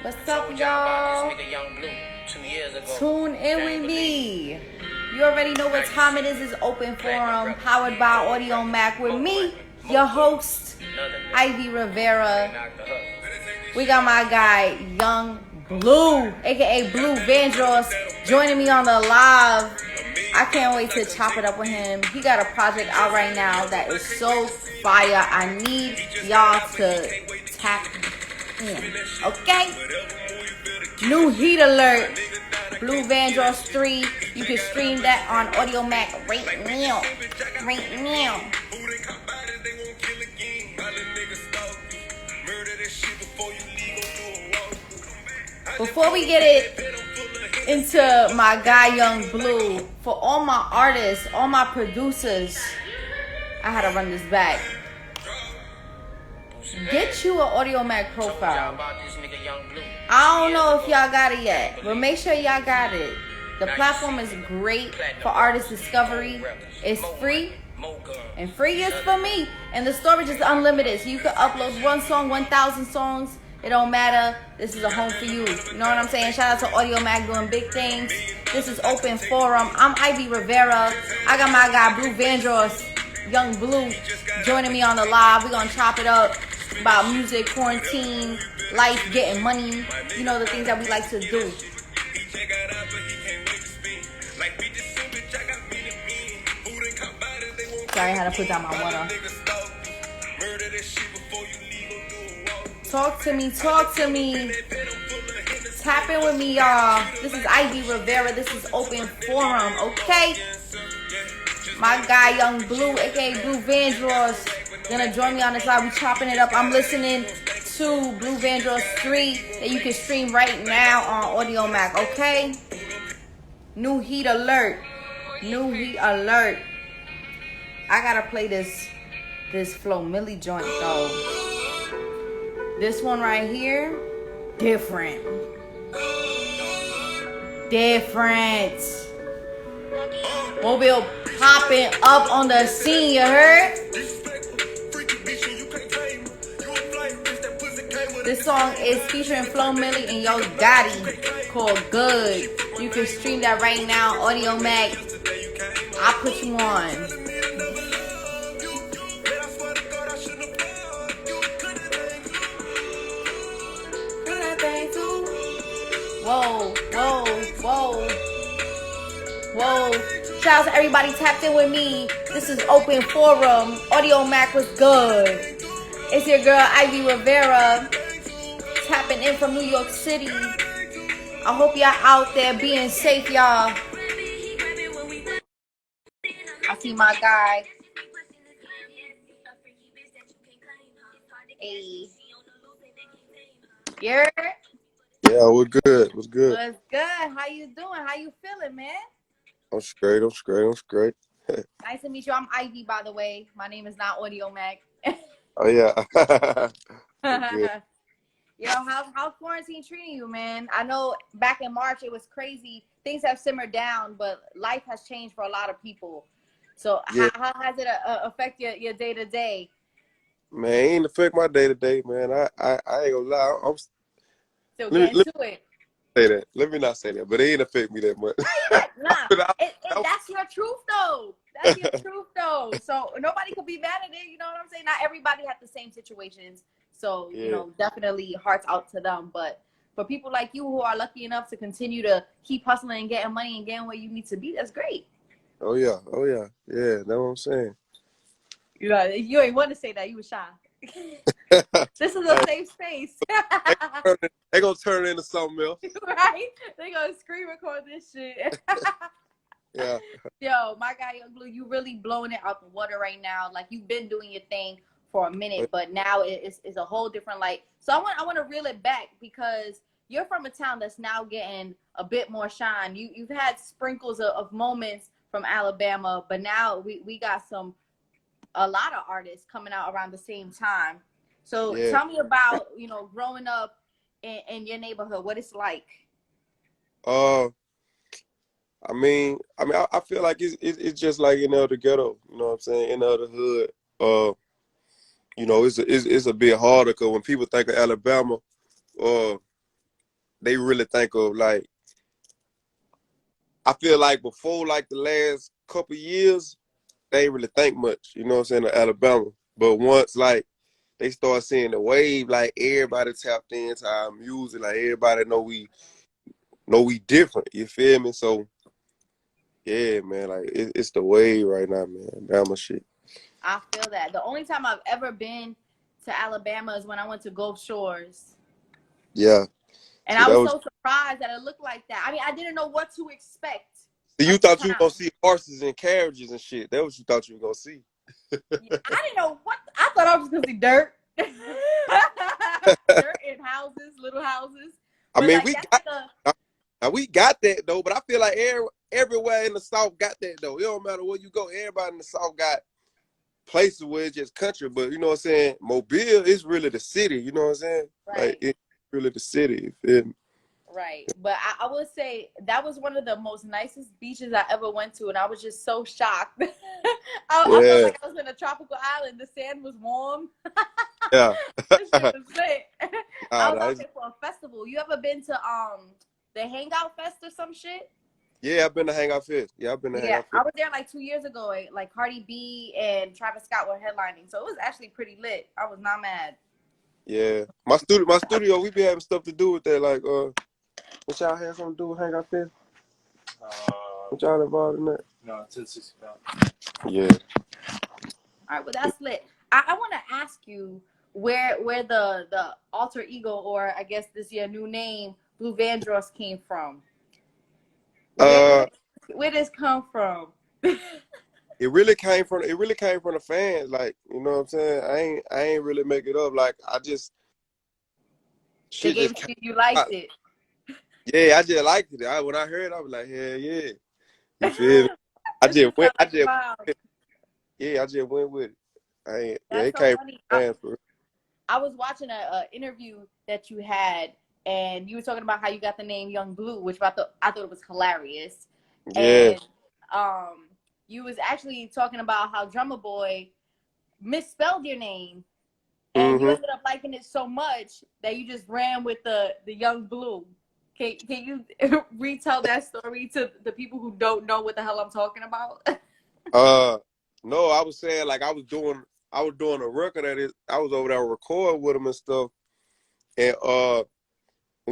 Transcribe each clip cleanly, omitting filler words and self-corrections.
What's up, y'all? Tune in with me. You already know what time it is. It's open forum, powered by Audiomack with me, your host, Ivy Rivera. We got my guy, Young Bleu, aka Bleu Vandross, joining me on the live. I can't wait to chop it up with him. He got a project out right now that is so fire. I need y'all to tap in, okay? New heat alert, Bleu Vandross 3. You can stream that on Audiomack right now. Right now. Before we get it into my guy Young Bleu, for all my artists, all my producers, I had to run this back. Get you an Audiomack profile. I don't know if y'all got it yet, but make sure y'all got it. The platform is great for artist discovery. It's free, and free is for me. And the storage is unlimited, so you can upload one song, 1,000 songs. It don't matter. This is a home for you. You know what I'm saying? Shout out to Audiomack doing big things. This is open forum. I'm Ivy Rivera. I got my guy Bleu Vandross, Young Bleu, joining me on the live. We're gonna chop it up about music, quarantine, life, getting money. You know, the things that we like to do. Sorry, I had to put down my water. Talk to me, talk to me. Tap in with me, y'all. This is Ivy Rivera. This is open forum, okay? My guy, Young Bleu, aka Bleu Vandross, gonna join me on this live. We chopping it up. I'm listening to Bleu Vandross 3 that you can stream right now on Audiomack, okay? New heat alert. New heat alert. I gotta play this Flo Milli joint though. This one right here, different. Different. Mobile popping up on the scene, you heard? This song is featuring Flo Milli and Yo Gotti, called Good. You can stream that right now, Audiomack. I'll put you on. Whoa, whoa, whoa, whoa. Shout out to everybody tapped in with me. This is open forum. Audiomack was good. It's your girl Ivy Rivera, tapping in from New York City. I hope y'all out there being safe, y'all. I see my guy. Hey. Yeah. Yeah, we're good. What's good? What's good? How you doing? How you feeling, man? I'm straight. Nice to meet you. I'm Ivy, by the way. My name is not Audiomack. Oh yeah. Yo, how's quarantine treating you, man? I know back in March it was crazy. Things have simmered down, but life has changed for a lot of people. So Yeah. how has it affect your day to day? Man, it ain't affect my day to day, man. I ain't gonna lie. I'm Still getting to it. Say that. Let me not say that, but it ain't affect me that much. That's your truth though. That's your truth though. So nobody could be mad at it. You know what I'm saying? Not everybody had the same situations. So, yeah. You know, definitely hearts out to them. But for people like you who are lucky enough to continue to keep hustling and getting money and getting where you need to be, that's great. Oh yeah. Yeah, that's what I'm saying. You ain't want to say that. You were shy. This is a safe space. They gonna turn it into something else. Right? They gonna screen record this shit. Yeah. Yo, my guy Young Bleu, you really blowing it out the water right now. Like you've been doing your thing for a minute, but now it's a whole different light. So I want to reel it back because you're from a town that's now getting a bit more shine. You've had sprinkles of moments from Alabama, but now we got a lot of artists coming out around the same time. So Tell me about, growing up in your neighborhood, what it's like. I feel like it's just like in the other ghetto, you know what I'm saying, in the other hood. It's a bit harder because when people think of Alabama, they really think of like. I feel like before like the last couple years, they ain't really think much. You know what I'm saying? Of Alabama, but once like they start seeing the wave, like everybody tapped into our music, like everybody know we different. You feel me? So yeah, man, like it's the wave right now, man. Bama shit. I feel that. The only time I've ever been to Alabama is when I went to Gulf Shores. Yeah. And See, I that was was. so surprised that it looked like that. I mean, I didn't know what to expect See, you of the thought you were town. gonna see horses and carriages and shit. That what you thought you were gonna see. I didn't know what. I thought I was gonna see dirt, dirt in houses, little houses. I But mean, like we got that though. But I feel like everywhere in the South got that though. It don't matter where you go. Everybody in the South got places where it's just country. But you know what I'm saying? Mobile is really the city. You know what I'm saying? right. Like it's really the city. You feel me? Right. But I would say that was one of the most nicest beaches I ever went to. And I was just so shocked. I felt like I was in a tropical island. The sand was warm. Yeah. This shit was lit. I was Nah, out there for a festival. You ever been to the Hangout Fest or some shit? yeah, I've been to Hangout Fest. Yeah, I've been to Yeah, Hangout I Fest. was there like 2 years ago. Like Cardi B and Travis Scott were headlining. So it was actually pretty lit. I was not mad. Yeah. My studio, we be having stuff to do with that. Like, what y'all have something to do with Hangout Fest? What y'all involved in that? No, 1065. Yeah. All right, well that's lit. I want to ask you where the alter ego, or I guess this your new name, Blue Vandross, came from. Where did this come from? It really came from the fans. Like, you know what I'm saying? I ain't really make it up. Like, I just They shit gave just it to came you, you liked out. it. Yeah, I just liked it. When I heard it, I was like, hell yeah. You feel me? I This just shit went. sound like wow. Yeah, I just went with it. That's It so came funny. from fans for real. I was watching a interview that you had, and you were talking about how you got the name Young Blue, which I thought it was hilarious. Yeah. And you was actually talking about how Drummer Boy misspelled your name, and you Mm-hmm. ended up liking it so much that you just ran with the Young Blue. Can you retell that story to the people who don't know what the hell I'm talking about? No, I was saying like I was doing a record at it. I was over there recording with him and stuff. And when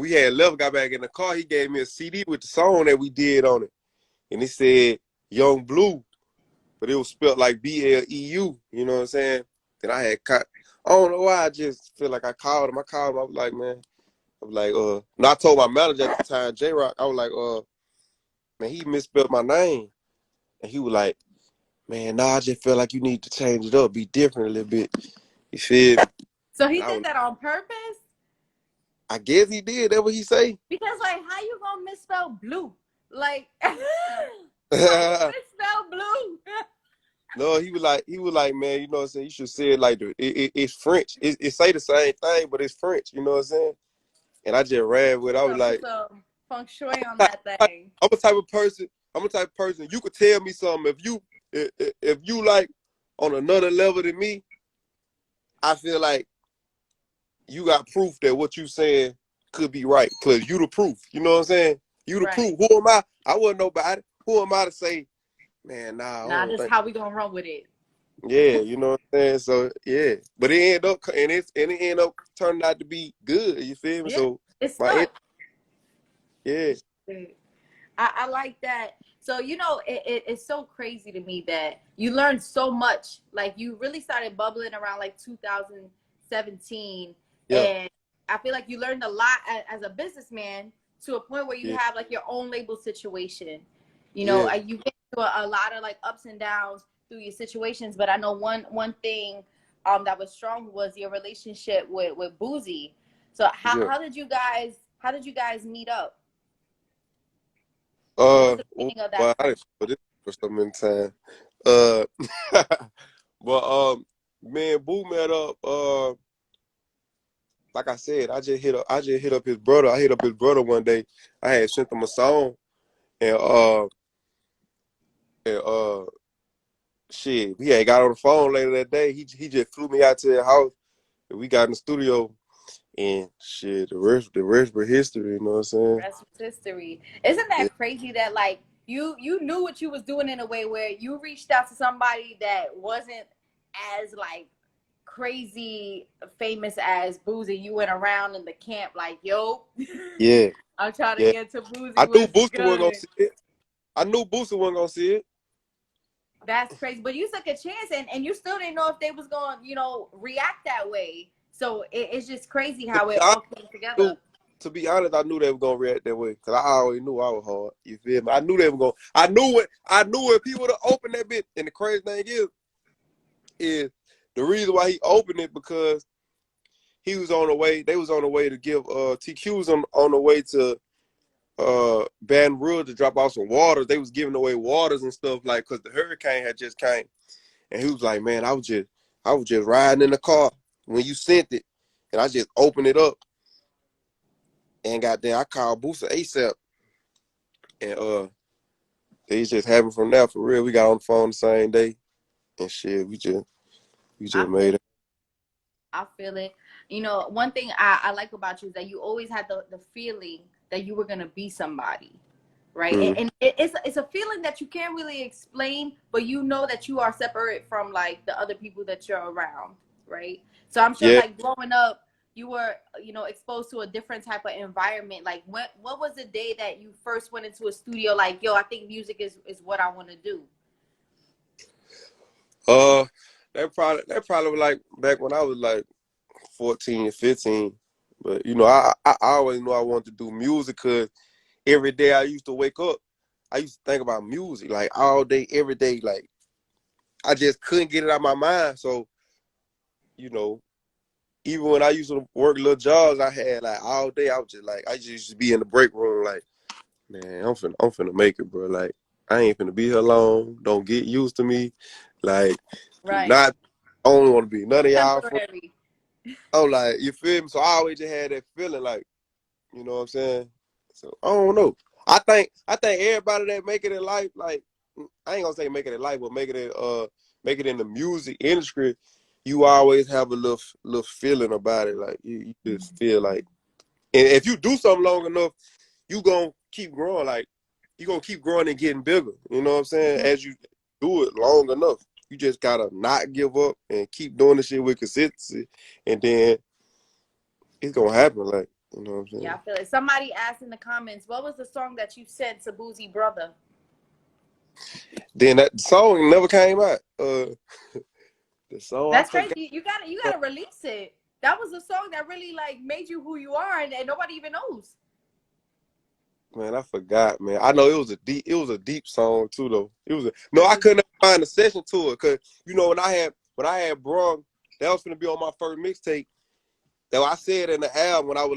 we had left, got back in the car, he gave me a CD with the song that we did on it. And it said Young Blue, but it was spelled like Bleu, you know what I'm saying? Then I don't know why, I just feel like I called him. I was like, man, no, I told my manager at the time, J-Rock, I was like, man, he misspelled my name. And he was like, man, nah, I just feel like you need to change it up, be different a little bit. You feel me? So he did that on purpose? I guess he did. That's what he say. Because like, how you gonna misspell blue? Like, how you misspell blue? No, he was like, man, you know what I'm saying? You should say it like it's French. It say the same thing, but it's French. You know what I'm saying? And I just ran with it. I was like, put some feng shui on that thing. I'm a type of person. You could tell me something if you like on another level than me. I feel like you got proof that what you saying could be right, cause you the proof. You know what I'm saying? You the proof. Who am I? I wouldn't know about it. Who am I to say, man? Nah, I don't this think. how we gonna run with it. Yeah, you know what I'm saying. So yeah, but it ended up turning out to be good. You feel me? Yeah, So it's stuck. Yeah. I like that. So it's so crazy to me that you learned so much. Like you really started bubbling around like 2017, Yeah. and I feel like you learned a lot as a businessman to a point where you have like your own label situation. You know, you've been through a lot of like ups and downs through your situations, but I know one thing that was strong was your relationship with Boosie. So how did you guys meet up? What was the beginning of that? I didn't put it for so many times. But me and Boo met up. Like I said, I just hit up his brother. I hit up his brother one day. I had sent him a song, and shit, we had got on the phone later that day. He just flew me out to the house, and we got in the studio. And shit, the rest was history, you know what I'm saying? Rest was history. Isn't that crazy that like you knew what you was doing in a way where you reached out to somebody that wasn't as like crazy famous as Boosie. You went around in the camp like, yo, Yeah, I'm trying to yeah. get to Boosie. I knew What's Boosie wasn't gonna good? see it. I knew Boosie wasn't gonna see it. That's crazy. But you took a chance and you still didn't know if they was going, react that way. So it's just crazy To how be it honest, all came together. knew, to be honest, I knew they were gonna react that way because I always knew I was hard. You feel me? I knew they were gonna. I knew people would have opened that bitch. And the crazy thing is the reason why he opened it because he was on the way. They was on the way to give TQ was on the way to Baton Rouge to drop off some waters. They was giving away waters and stuff like because the hurricane had just came. And he was like, man, I was just riding in the car when you sent it, and I just opened it up. And goddamn, I called Boosie ASAP, and they just happened from there for real. We got on the phone the same day, and shit, we just I feel made it. I feel it. One thing I like about you is that you always had the feeling that you were gonna be somebody, right? Mm. And it's a feeling that you can't really explain, but you know that you are separate from like the other people that you're around, right? So I'm sure Yeah. like growing up, you were exposed to a different type of environment. Like what was the day that you first went into a studio? Like, yo, I think music is what I want to do. Uh, that probably was like back when I was like 14, 15. But I always knew I wanted to do music because every day I used to wake up, I used to think about music like all day, every day. Like I just couldn't get it out of my mind. So, you know, even when I used to work little jobs I had like all day, I just used to be in the break room like, man, I'm finna make it, bro. Like, I ain't finna be here long. Don't get used to me. Like, do Right. not I don't want to be none of y'all for Temporary. oh like you feel me? So I always just had that feeling like, you know what I'm saying? So I don't know. I think everybody that make it in life, like I ain't gonna say make it in life, but make it in the music industry, you always have a little feeling about it. Like you just feel like, and if you do something long enough, you gonna keep growing. Like you gonna keep growing and getting bigger. You know what I'm saying? As you do it long enough, you just gotta not give up and keep doing the shit with consistency, and then it's gonna happen. Like you know what I'm Yeah, saying? I feel it. Somebody asked in the comments, what was the song that you sent to Boosie brother? Then that song never came out. The song I That's forgot. crazy. You gotta release it. That was a song that really like made you who you are, and nobody even knows. Man, I forgot, man. I know it was a deep song too, though. No, It I was. couldn't find a session to it because when I had Brung, that was gonna be on my first mixtape. That I said in the album man,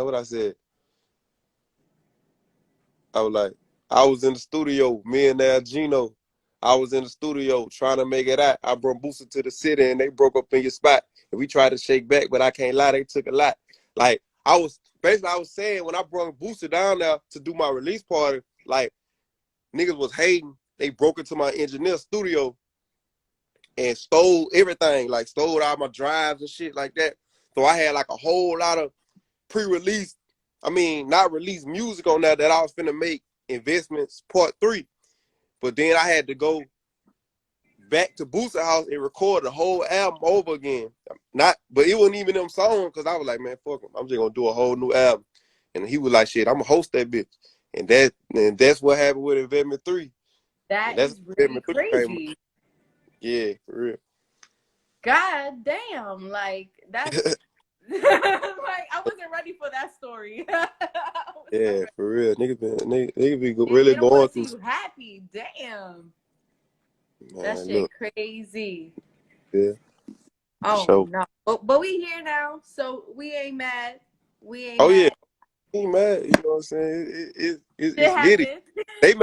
what I said, I was like, I was in the studio, me and Gino. I was in the studio trying to make it out. I brought Boosie to the city and they broke up in your spot. And we tried to shake back, but I can't lie, they took a lot. Like I was saying when I brought Boosie down there to do my release party, like niggas was hating. They broke into my engineer studio and stole everything, like stole all my drives and shit like that. So I had like a whole lot of pre-release, not released music on that I was finna make investments part 3. But then I had to go back to Booster House and record the whole album over again. But it wasn't even them songs because I was like, man, fuck them. I'm just gonna do a whole new album. And he was like, shit, I'm gonna host that bitch. And that's what happened with Investment 3. And That that's is really Investment 3 came. crazy. Yeah, for real. God damn, like that's like I wasn't ready for that story. I was not Yeah, ready. for real. Nigga be They really don't want going to see through. you happy. Damn, that Man, shit look, crazy. yeah, for Oh sure. no, but we here now, so we ain't mad. We ain't Oh yeah, mad. he ain't mad. You know what I'm saying? Shit It's litty. happened. They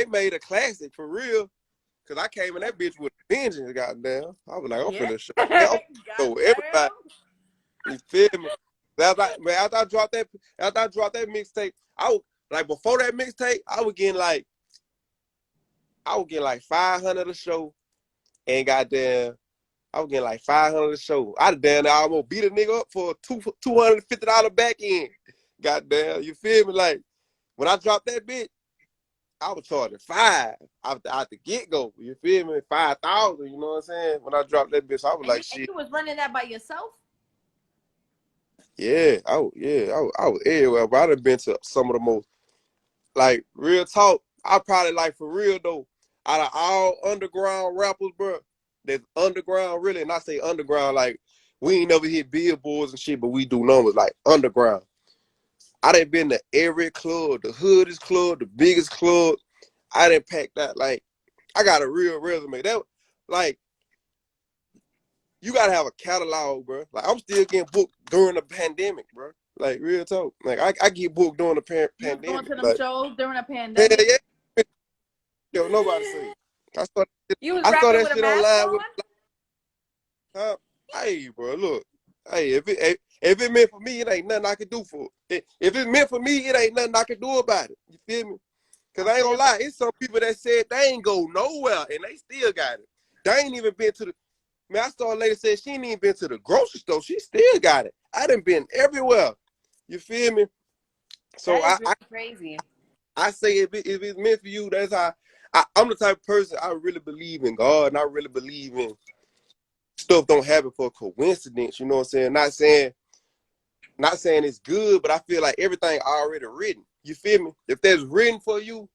made a classic for real. Cause I came in that bitch with a vengeance, goddamn. I was like, I'm Yeah. finna show, I'm finna show everybody. Goddamn. You feel me? After I dropped that mixtape, I was like before that mixtape, I was getting like 500 a show, and goddamn I was getting like 500 a show. I damn near almost beat a nigga up for a $250 back end. Goddamn, you feel me? Like when I dropped that bitch, I was charging $5 out the get go. You feel me? 5,000. You know what I'm saying? When I dropped that bitch, I was like, shit. And you was running that by yourself? Yeah, I was everywhere. But I done been to some of the most, like, real talk. I probably, like, for real though, out of all underground rappers, bro, that's underground really, and I say underground like we ain't never hit billboards and shit, but we do numbers like underground. I done been to every club, the hoodest club, the biggest club. I done packed that. Like, I got a real resume. That, like, you gotta have a catalog, bro. Like, I'm still getting booked during the pandemic, bro. Like, real talk. Like, I get booked during the pandemic. You was going to them like, shows during the pandemic? Yeah. Yo, nobody see. I You was saw rapping that with a shit mask online on? with, hey, bro, look. Hey, if it meant for me, it ain't nothing I can do for it. If it meant for me, it ain't nothing I can do about it. You feel me? Because I ain't gonna lie, it's some people that said they ain't go nowhere, and they still got it. They ain't even been to the, man, I saw a lady say she ain't even been to the grocery store. She still got it. I done been everywhere. You feel me? So that is really crazy. I say if it's meant for you, that's how, I'm the type of person, I really believe in God, and I really believe in stuff don't happen for a coincidence. You know what I'm saying? Not saying it's good, but I feel like everything already written. You feel me? If that's written for you,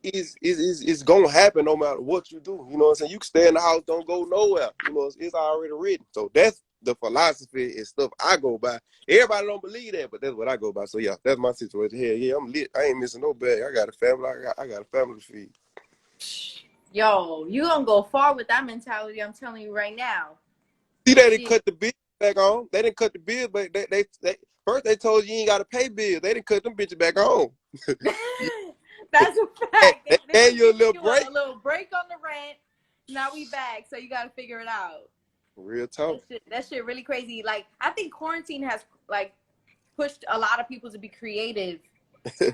it's gonna happen no matter what you do. You know what I'm saying? You can stay in the house, don't go nowhere. You know, it's already written. So that's the philosophy and stuff I go by. Everybody don't believe that, but that's what I go by. So yeah, that's my situation. Hell yeah, I'm lit. I ain't missing no bag. I got a family. I got a family to feed. Yo, you gonna go far with that mentality, I'm telling you right now. See, they didn't cut the bill back on. They didn't cut the bill, but they first they told you ain't got to pay bills. They didn't cut them bitches back on. That's a fact. They gave you a little break. A little break on the rent. Now we back, so you got to figure it out. Real talk. That shit really crazy. Like, I think quarantine has like pushed a lot of people to be creative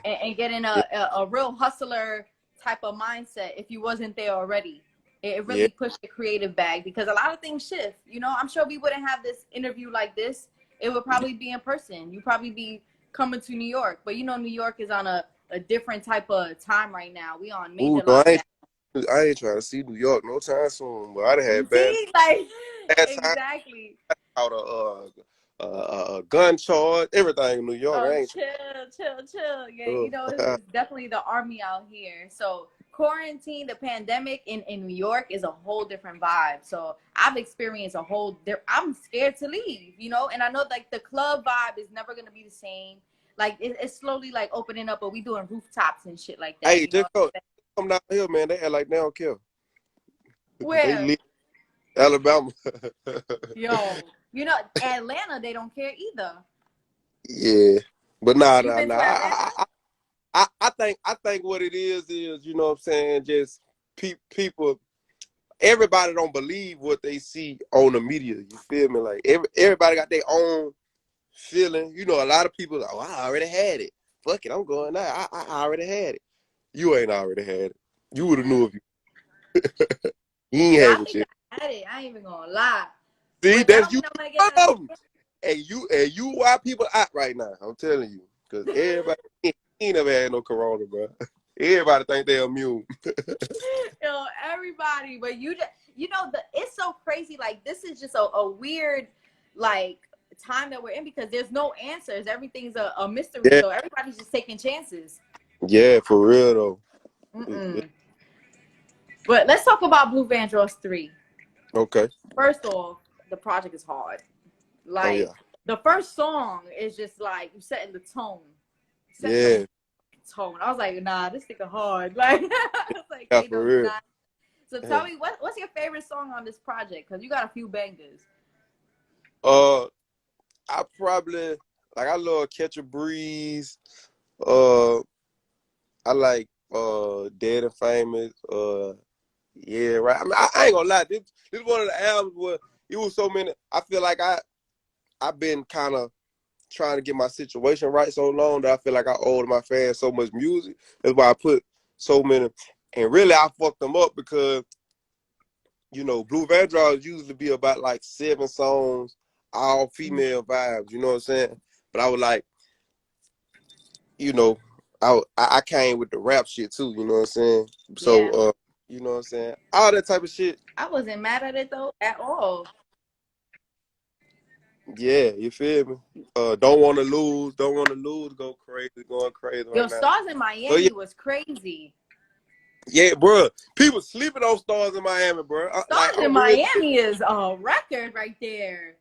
and get in a real hustler type of mindset. If you wasn't there already, it really pushed the creative bag, because a lot of things shift. You know, I'm sure we wouldn't have this interview like this. It would probably be in person. You'd probably be coming to New York, but you know, New York is on a different type of time right now. We on major lockdown. I ain't trying to see New York no time soon, but I'd have had bad. See, like, exactly. Out a gun charge, everything in New York. Oh, I ain't chill. Yeah, you know, it's definitely the army out here. So quarantine, the pandemic in New York is a whole different vibe. So I've experienced I'm scared to leave, you know, and I know like the club vibe is never going to be the same. Like it's slowly like opening up, but we doing rooftops and shit like that. Hey, just come down here, man. They act like they don't care. Where? They live Alabama. Yo, you know, Atlanta, they don't care either. Yeah, but nah. I think what it is, you know what I'm saying, just people, everybody don't believe what they see on the media. You feel me? Like everybody got their own feeling. You know, a lot of people like, oh, I already had it. Fuck it, I'm going now. I already had it. You ain't already had it. You would have knew if you. You ain't have it yet. I had it. I ain't even gonna lie. See, that's you. And you why people out right now. I'm telling you, because everybody ain't never had no corona, bro. Everybody think they're immune. Yo, everybody, but you know, it's so crazy. Like, this is just a weird, like, time that we're in, because there's no answers. Everything's a mystery. Yeah. So everybody's just taking chances. Yeah, for real though. But let's talk about Bleu Vandross 3. Okay. First off, the project is hard. Like, the first song is just like you setting the tone. Tone. I was like, nah, this nigga hard. Like, I was like, hey, for real. So tell me, what's your favorite song on this project? Because you got a few bangers. I probably I love Catch a Breeze. I like Dead and Famous. Yeah, right. I mean, I ain't gonna lie. This is one of the albums where it was so many. I feel like I've been kind of trying to get my situation right so long that I feel like I owed my fans so much music. That's why I put so many. And really, I fucked them up because you know, Blue Vandross usually be about like 7 songs, all female vibes, you know what I'm saying? But I was like, you know, I came with the rap shit too, you know what I'm saying? So, Yeah. you know what I'm saying? All that type of shit. I wasn't mad at it though at all. Yeah, you feel me? Don't want to lose, go crazy, going crazy Yo, right now. Stars in So yeah, Miami was crazy. yeah, bro. People sleeping on Stars in Miami, bro. Like Stars in I'm real. Miami is a record right there.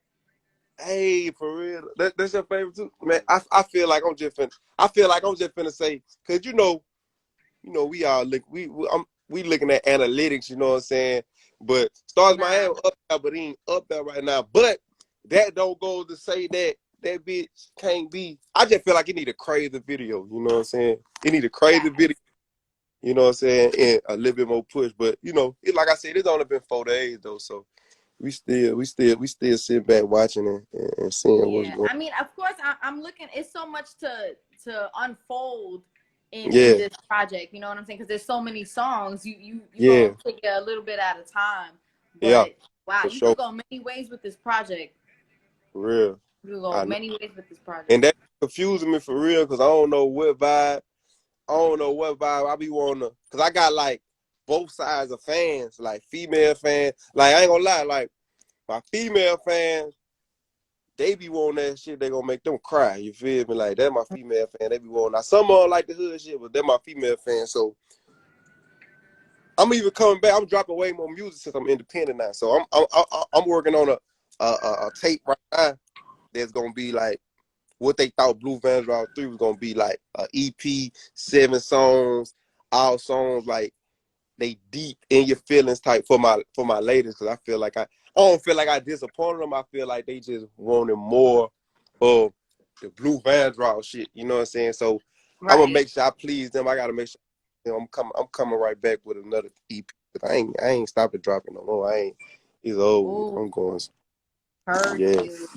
Hey, for real. That's your favorite too, man. I feel like I'm just finna say, cause you know, we all look, we looking at analytics, you know what I'm saying? But Stars Nah. Miami up there, but he ain't up there right now. But that don't go to say that that bitch can't be. I just feel like it need a crazy video, you know what I'm saying? It need a crazy Facts. video, you know what I'm saying, and a little bit more push. But you know, like I said, it's only been 4 days though, so we still sit back watching and seeing what's Yeah. going. I mean, of course, I'm looking. It's so much to unfold in Yeah, this project. You know what I'm saying? Because there's so many songs. You yeah, gonna take it a little bit at a time. yeah, But wow, for you could sure, go many ways with this project. for real. You could go I know, many ways with this project. and that confusing me for real because I don't know what vibe. I don't know what vibe I be wanting to, cause I got like both sides of fans, like female fans. Like I ain't gonna lie, like my female fans, they be wanting that shit. They gonna make them cry. You feel me? Like that's my female fan. They be wanting. Now some of them like the hood shit, but they're my female fans. So I'm even coming back. I'm dropping way more music since I'm independent now. So I'm working on a tape right now that's gonna be like what they thought Blue Vandross 3 was gonna be like a EP, 7 songs, all songs like they deep in your feelings type for my ladies, because I feel like I don't feel like I disappointed them. I feel like they just wanted more of the Blue Vandross shit. You know what I'm saying? So I'm gonna Right. make sure I please them. I gotta make sure, you know, I'm coming right back with another EP. But I ain't stopping dropping no more. It's over with. Ooh, I'm going. heard Yeah. you.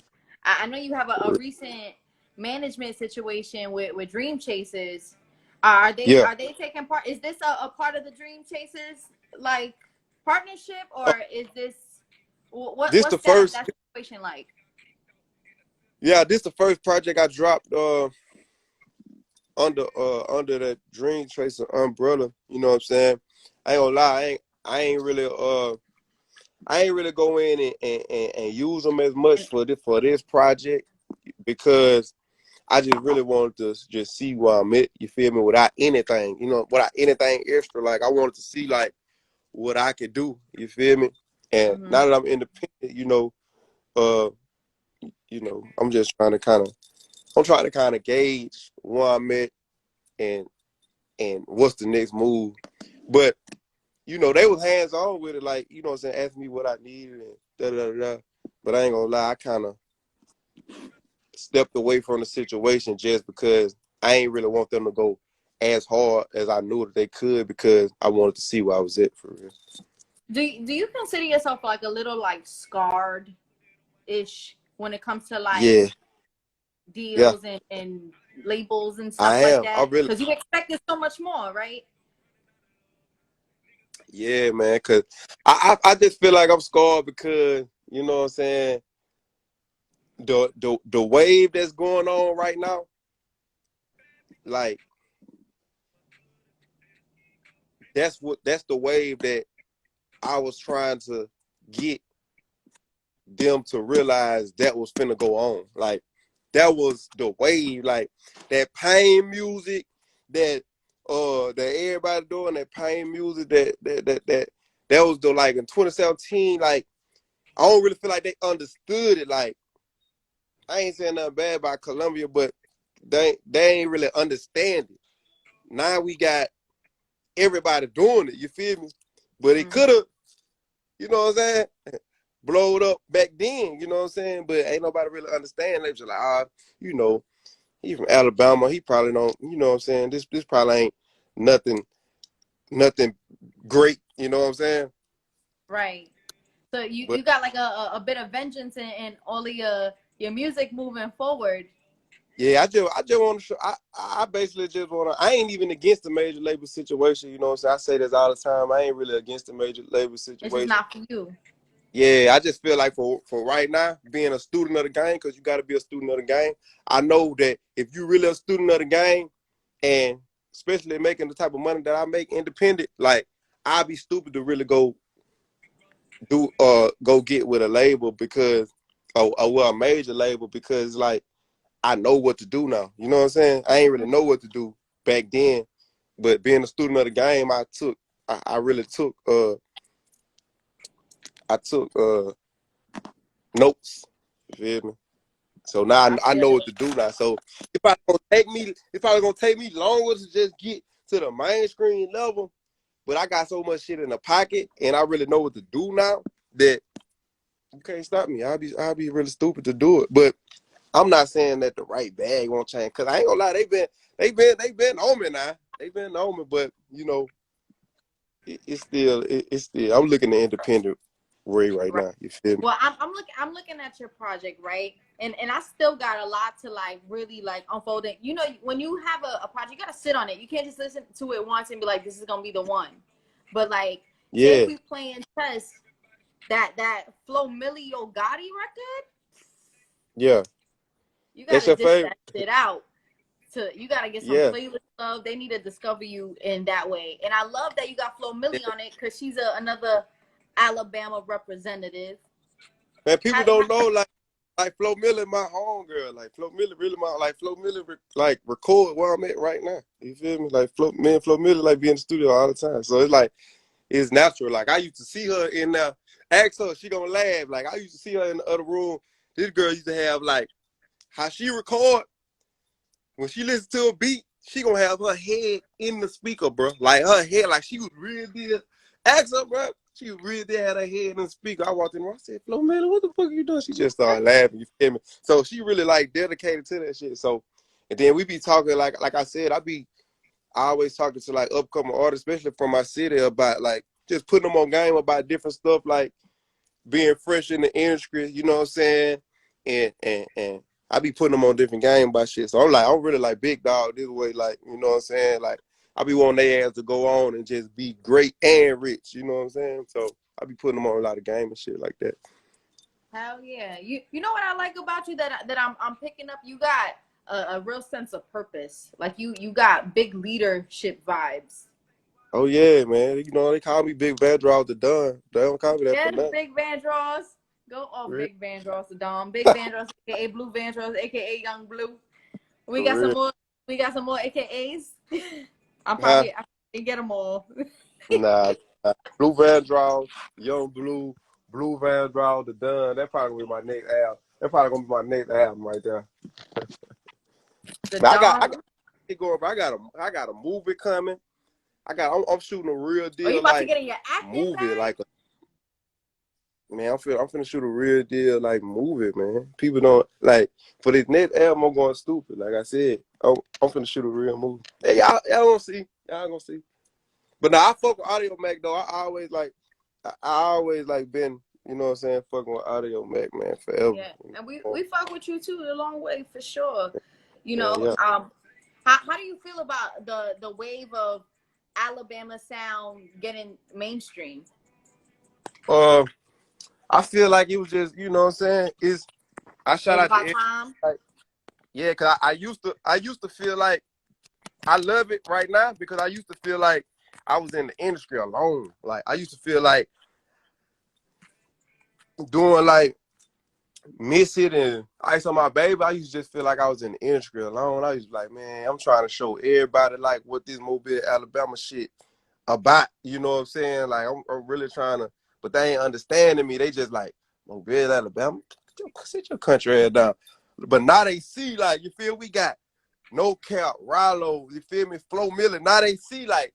I know you have a recent management situation with Dream Chasers. Yeah. Are they taking part? Is this a part of the Dream Chasers like partnership, Uh, or is this this the what's that first. situation like? Yeah, this the first project I dropped under that Dream Tracer umbrella. You know what I'm saying? I ain't gonna lie, I ain't really go in and use them as much for this project because I just really wanted to just see where I'm at. You feel me? Without anything, without anything extra. Like I wanted to see like what I could do. You feel me? And Mm-hmm. now that I'm independent, uh, I'm just trying to kind of gauge where I'm at and what's the next move. But they was hands on with it, like, what I'm saying, asking me what I needed and da da da. But I ain't gonna lie, I kind of stepped away from the situation just because I ain't really want them to go as hard as I knew that they could, because I wanted to see where I was at for real. Do you consider yourself like a little like scarred ish when it comes to like Yeah, yeah, deals and labels and stuff I like am. I that? really, Because you expected so much more, right? yeah, man. Cause I just feel like I'm scarred because you know what I'm saying. The wave that's going on right now, like that's the wave that I was trying to get them to realize that was finna go on. Like that was the wave, like that pain music that everybody doing, that pain music that was the, like, in 2017. Like I don't really feel like they understood it. Like I ain't saying nothing bad about Columbia, but they ain't really understand it. Now we got everybody doing it, you feel me? But it could Mm-hmm. have, you know what I'm saying, blowed up back then, you know what I'm saying? But ain't nobody really understand. They just like, you know, he from Alabama. He probably don't, you know what I'm saying? This probably ain't nothing great, you know what I'm saying? Right. So you But you got like a bit of vengeance in all of your music moving forward. Yeah, I just want to show. I basically just want to. I ain't even against the major label situation. You know what I'm saying? I say this all the time. I ain't really against the major label It's just situation. not for you. Yeah, I just feel like for right now, being a student of the game, because you got to be a student of the game. I know that if you really a student of the game, and especially making the type of money that I make independent, like I'd be stupid to really go get with a label because, well, a major label because like I know what to do now. You know what I'm saying? I ain't really know what to do back then, but being a student of the game, I really took notes. You feel me? So now I know what to do now. So if I gonna take me longer to just get to the mainstream level, but I got so much shit in the pocket and I really know what to do now that you can't stop me. I'll be really stupid to do it. But I'm not saying that the right bag won't change, cause I ain't gonna lie, they been on me now. They been on me, but you know, it's still I'm looking at independent way right now. You feel me? Well, I'm looking at your project, right? And I still got a lot to like really like unfold it. You know, when you have a project, you gotta sit on it. You can't just listen to it once and be like, this is gonna be the one. But like, say if we playing chess, that Flo Milli Gotti record, yeah, you gotta dish that shit out. You gotta get some playlist love. They need to discover you in that way. And I love that you got Flo Milli on it because she's another Alabama representative. Man, people don't know like Flo Milli, my homegirl. Like Flo Milli, really Flo Milli, like record where I'm at right now. You feel me? Like me and Flo Milli like be in the studio all the time. So it's like it's natural. Like I used to see her in there. Ask her, she gonna laugh. Like I used to see her in the other room. This girl used to have like how she record when she listens to a beat. She gonna have her head in the speaker, bro. Like her head, like she was real deal. Ask her, bro. She really did have her head in the speaker. I walked in the room, I said, Flo Milli, what the fuck are you doing? She just started laughing, you feel me? So she really like dedicated to that shit. So, and then we be talking, like I said, I always talking to like upcoming artists, especially from my city, about like just putting them on game about different stuff, like being fresh in the industry, you know what I'm saying? And I be putting them on different game about shit. So I'm really like big dog this way, like, you know what I'm saying? Like, I be wanting their ass to go on and just be great and rich, you know what I'm saying? So I be putting them on a lot of game and shit like that. Hell yeah. You know what I like about you that I'm picking up? You got a real sense of purpose. Like you got big leadership vibes. Oh yeah, man. You know, they call me Big Vandross the Don. They don't call me that for nothing. Big Vandross. Go off, really? Big Vandross the Don. Big Vandross, aka Blue Vandross, aka Young Blue. We got some more AKAs. I can get them all. Nah. Blue Vandross, Young Blue, Blue Vandross the Don. That probably gonna be my next album. That probably gonna be my next album right there. I got a movie coming. I'm shooting a real deal. Are you about to get in your acting movie bag? like man, I'm finna shoot a real deal like movie, man. People don't like for this next album. I'm going stupid. Like I said, I'm finna shoot a real movie. Hey, y'all gonna see. Y'all gonna see. But now I fuck with Audiomack though. I always been, you know what I'm saying, fucking with Audiomack, man, forever. Yeah, and we fuck with you too a long way for sure. You know, how do you feel about the wave of Alabama sound getting mainstream? I feel like it was just, you know what I'm saying, I shout out to time. Like, yeah, cause I used to feel like I love it right now because I used to feel like I was in the industry alone. Like I used to feel like doing like Miss It and Ice on My Baby. I used to just feel like I was in the industry alone. I used to be like, man, I'm trying to show everybody like what this Mobile, Alabama shit about. You know what I'm saying? Like I'm really trying to, but they ain't understanding me. They just like Mobile, Alabama. Sit your country ass down. But now they see, like, you feel we got No Cap, Rallo, you feel me, Flo Milli. Now they see, like,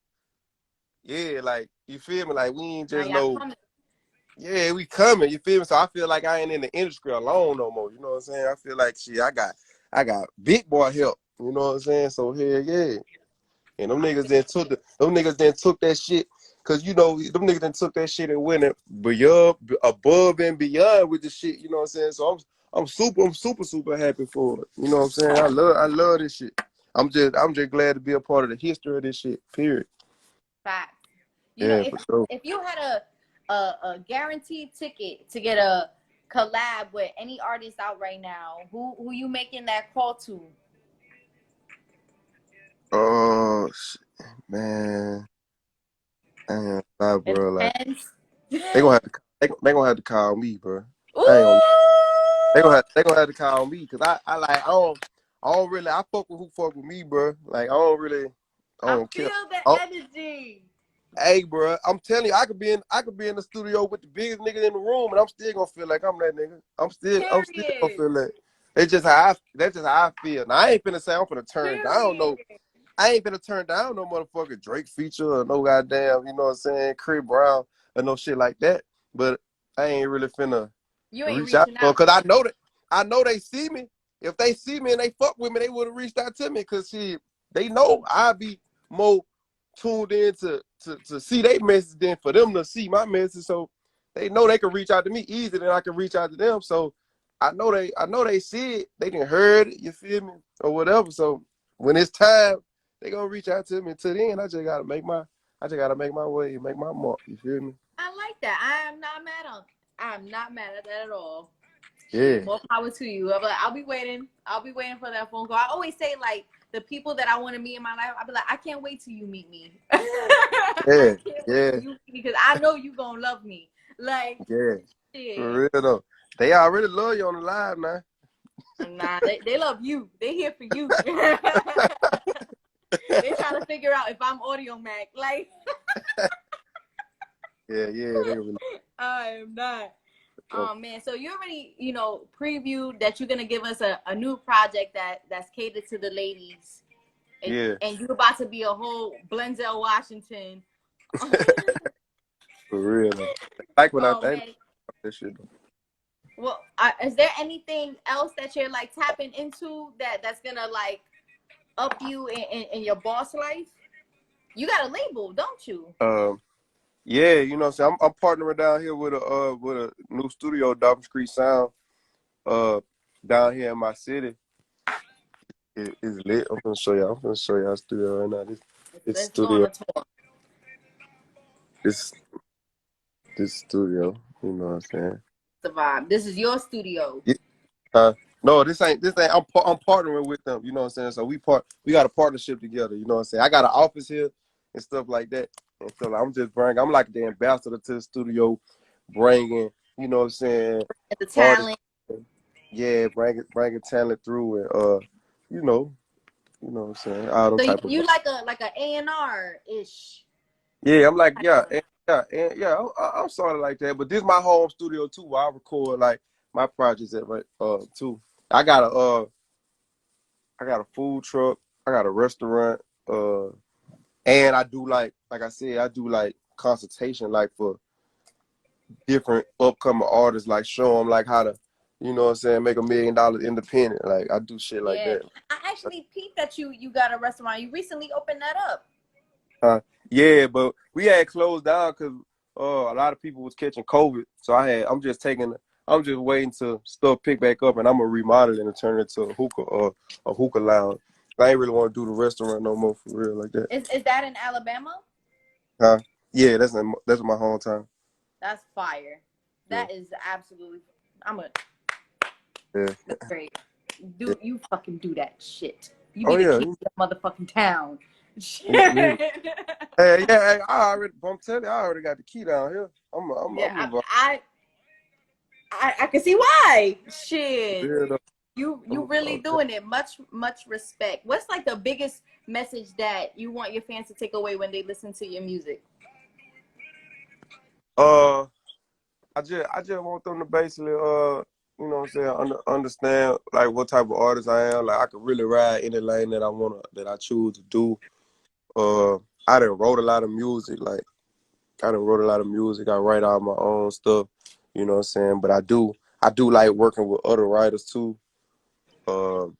yeah, like, you feel me, like we ain't just yeah, we coming, you feel me? So I feel like I ain't in the industry alone no more. You know what I'm saying? I feel like shit, I got big boy help. You know what I'm saying? So hell yeah. And them niggas then took that shit. Cause you know, them niggas then took that shit and went above and beyond with the shit, you know what I'm saying? So I'm super happy for it. You know what I'm saying? I love this shit. I'm just glad to be a part of the history of this shit. Period. Fact. You know, Yeah, for sure. if you had a guaranteed ticket to get a collab with any artist out right now, who you making that call to? Oh, man. Damn, bro. Like they gonna have to they gonna have to call me, bro. I ain't gonna. They gonna have to call me because I don't really I fuck with who fuck with me, bro. Like I don't feel care. the energy. Hey, bro, I'm telling you, I could be in the studio with the biggest nigga in the room, and I'm still gonna feel like I'm that nigga. I'm still gonna feel that. That's just how I feel. Now I ain't finna say I'm finna turn down no. I ain't finna turn down no motherfucking Drake feature or no goddamn, you know what I'm saying, Chris Brown or no shit like that. But I ain't really finna You ain't reach out reaching to her out. because I know they see me. If they see me and they fuck with me, they would have reached out to me because they know I'd be more tuned in to see their message than for them to see my message. So they know they can reach out to me easier than I can reach out to them. So I know they see it, they done heard it, you feel me? Or whatever. So when it's time, they gonna reach out to me. Until then, I just gotta make my way, make my mark. You feel me? I like that. I'm not mad at that at all. Yeah. More power to you. I'll be waiting for that phone call. I always say, like, the people that I want to meet in my life, I'll be like, I can't wait till you meet me. Yeah. I can't wait till you meet me because I know you gonna love me. Like, yeah. shit. For real though. They already love you on the live now. Nah, they love you. They here for you. They trying to figure out if I'm Audiomack. Like, yeah, they really. I am not. Oh man, so you already, previewed that you're gonna give us a new project that's catered to the ladies. And, Yeah. And you're about to be a whole Blenzel Washington. For real though. Like when I think Man. this shit though. Well, is there anything else that you're like tapping into that's gonna like up you in your boss life? You got a label, don't you? Yeah, you know what I'm saying? I'm partnering down here with a new studio, Dolphin Street Sound, down here in my city. It's lit. I'm gonna show y'all our studio right now. This studio. This studio, you know what I'm saying? The vibe. This is your studio. Yeah. No, this ain't. I'm partnering with them. You know what I'm saying? So we got a partnership together. You know what I'm saying? I got an office here and stuff like that. And so I'm like the ambassador to the studio, bringing, you know what I'm saying, The talent. artists, yeah, bringing talent through and you know what I'm saying, all them So type of. you like a A&R ish. Yeah, I'm like I'm sort of like that. But this is my home studio too, where I record like my projects at right too. I got a food truck, I got a restaurant, and I do like I said, I do like consultation like for different upcoming artists, like show them like how to, you know what I'm saying, make $1 million independent. Like I do shit like that. I actually peeped that you got a restaurant. You recently opened that up. Yeah, but we had closed down because a lot of people was catching COVID. So I'm just waiting to stuff pick back up, and I'm gonna remodel it and turn it into a hookah lounge. I ain't really want to do the restaurant no more for real like that. Is that in Alabama? Yeah, that's my hometown. That's fire. That is absolutely. Yeah. That's great. You fucking do that shit. You Oh be the yeah. king of the motherfucking town. Hey, I'm telling you, I already got the key down here. I can see why. Shit. Yeah, You really doing it. Much respect. What's like the biggest message that you want your fans to take away when they listen to your music? I just want them to basically you know what I'm saying, understand like what type of artist I am. Like I could really ride any lane that I choose to do. I done wrote a lot of music. I write all my own stuff. You know what I'm saying? But I do like working with other writers too. What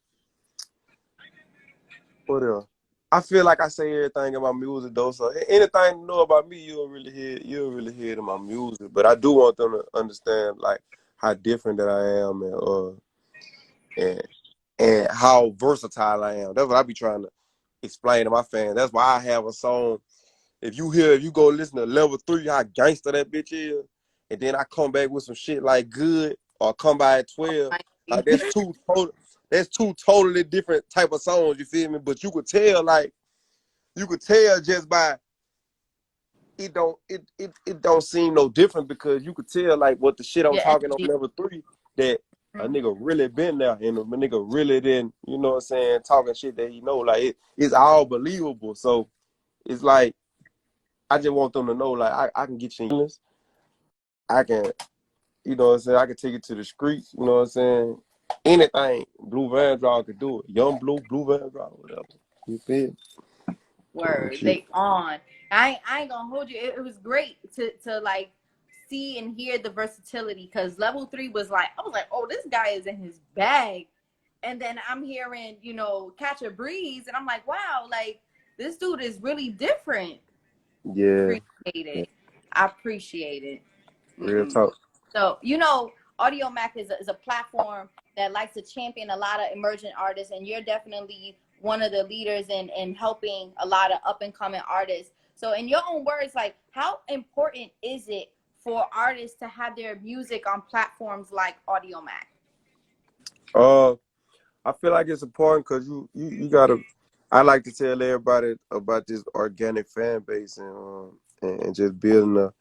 else? I feel like I say everything in my music though. So anything you know about me, you'll really hear it in my music. But I do want them to understand like how different that I am, and how versatile I am. That's what I be trying to explain to my fans. That's why I have a song. If you go listen to Level 3, how gangster that bitch is, and then I come back with some shit like Good or Come By at 12, like that's two totally different type of songs, you feel me? But you could tell just by it don't seem no different, because you could tell like what the shit I'm talking on Level 3, that a nigga really been there, and a nigga really didn't, you know what I'm saying, talking shit that he know. Like it's all believable. So it's like I just want them to know, like I can get you, I can, you know what I'm saying, I can take it to the streets, you know what I'm saying. Anything Blue Vandross could do it. Young Blue Vandross, whatever. You feel? Word, they on. I ain't gonna hold you. It was great to like see and hear the versatility, because Level 3 was like, I was like, oh, this guy is in his bag. And then I'm hearing, you know, Catch a Breeze, and I'm like, wow, like this dude is really different. Yeah. I appreciate it. Real talk. So, you know, Audiomack is a platform that likes to champion a lot of emerging artists, and you're definitely one of the leaders in helping a lot of up-and-coming artists. So in your own words, like, how important is it for artists to have their music on platforms like Audiomack? I feel like it's important because you gotta. I like to tell everybody about this organic fan base, and just building a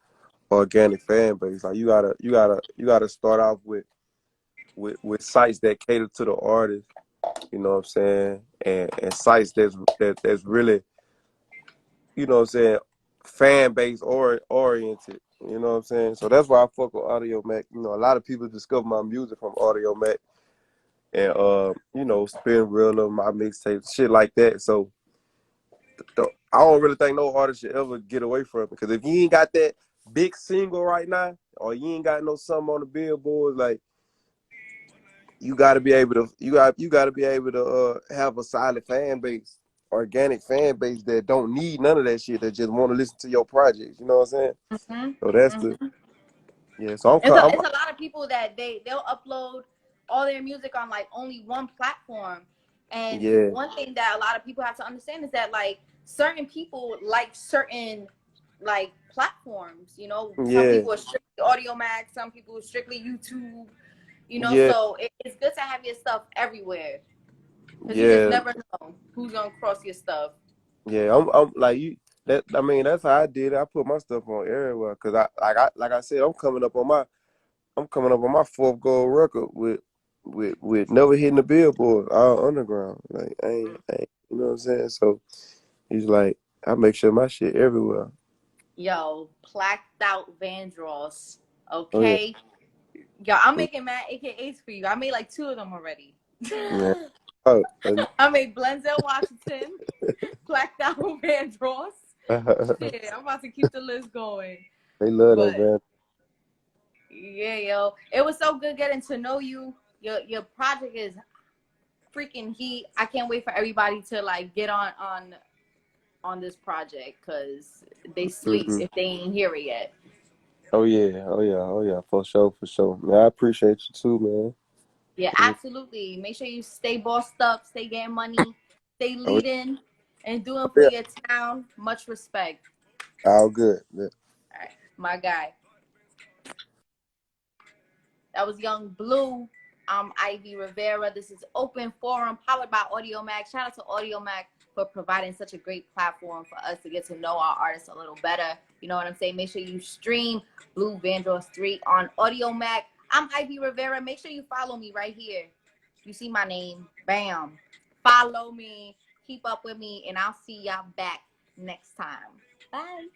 organic fan base. Like you gotta start off with sites that cater to the artist. You know what I'm saying, and sites that's really, you know what I'm saying, fan base oriented. You know what I'm saying. So that's why I fuck with Audiomack. You know, a lot of people discover my music from Audiomack. And you know, Spin Real, my mixtape, shit like that. So I don't really think no artist should ever get away from it, because if you ain't got that big single right now, or you ain't got no something on the billboard, like you gotta be able to have a solid fan base, organic fan base that don't need none of that shit, that just want to listen to your projects. You know what I'm saying? So that's So it's a lot of people that they'll upload all their music on like only one platform. And one thing that a lot of people have to understand is that like certain people like certain like platforms, you know. Some people are strictly Audiomack, some people are strictly YouTube, you know. So it's good to have your stuff everywhere, because you just never know who's gonna cross your stuff. I'm like you. I mean, that's how I did it. I put my stuff on everywhere, because like I said, I'm coming up on my fourth gold record with never hitting the billboard, all underground. Like I ain't, you know what I'm saying? So he's like, I make sure my shit everywhere. Yo, plaqued out Vandross. Okay. Oh, yeah. Yo, I'm making mad AKAs for you. I made like 2 of them already. Yeah. I made Blenzel Washington, plaqued out Vandross. Shit, I'm about to keep the list going. They love that, man. Yeah, yo. It was so good getting to know you. Your project is freaking heat. I can't wait for everybody to like get on this project, because they sleep if they ain't hear it yet. Oh yeah, for sure. Man, I appreciate you too, man. Yeah, absolutely. Make sure you stay bossed up, stay getting money, stay leading, and doing for your town. Much respect. All good. Yeah. All right, my guy. That was Young Blue. I'm Ivy Rivera. This is Open Forum, powered by Audiomack. Shout out to Audiomack for providing such a great platform for us to get to know our artists a little better. You know what I'm saying? Make sure you stream Blue Vandross 3 on Audiomack. I'm Ivy Rivera. Make sure you follow me right here. You see my name. Bam. Follow me. Keep up with me. And I'll see y'all back next time. Bye.